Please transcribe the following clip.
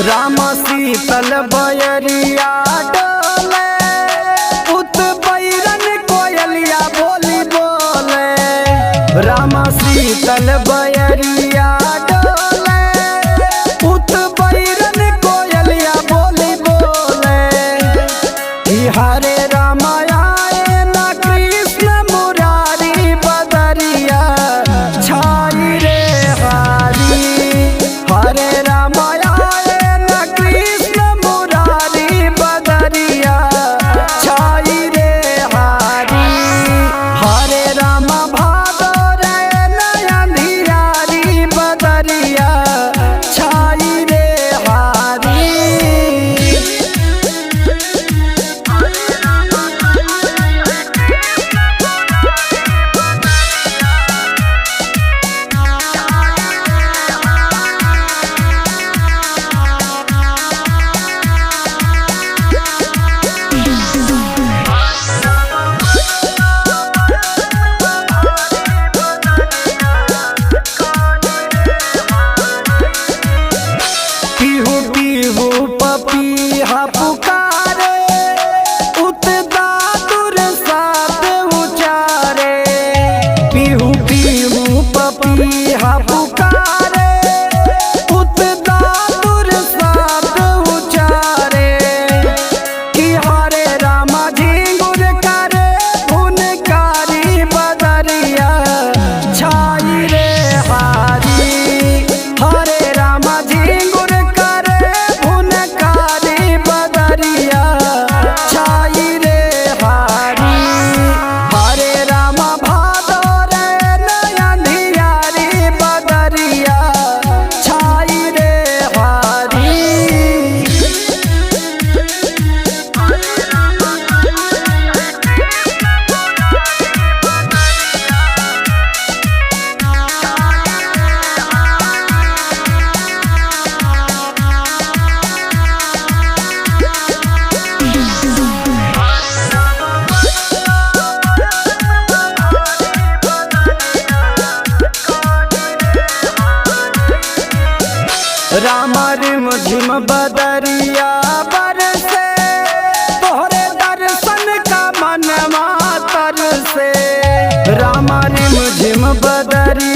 राम शीतल बयरिया डोले, उत बैरन कोयलिया बोली बोले। राम शीतल बयरिया डोले, उत बैरन कोयलिया बोली बोले। हरे रामाया ना कृष्ण मुरारी बदरिया छाई रे हारी। हरे रामाया ना कृष्ण मुरारी बदरिया छाई रे हारी। हरे राम भादो रे नयनियारी बदरिया छाई रे हारी। पीहू पीहू पपीहा पुकारे, उत दादुर साथ उचारे। पीहू पीहू पपीहा पुकारे, उत दादुर साथ उचारे। कि हरे राम झिंगुर करे भुनकारी बदरिया छाई रे हारी। हरे राम झिंगुर करे भुनकारी बदरिया छाई रे हारी। हरे राम भादो रे नयनियारी बदरिया छाई रे हारी। राम रिम झिम बदरिया बरसे, तोहरे दर्शन का मन मातर से। राम रिम झिम बदरिया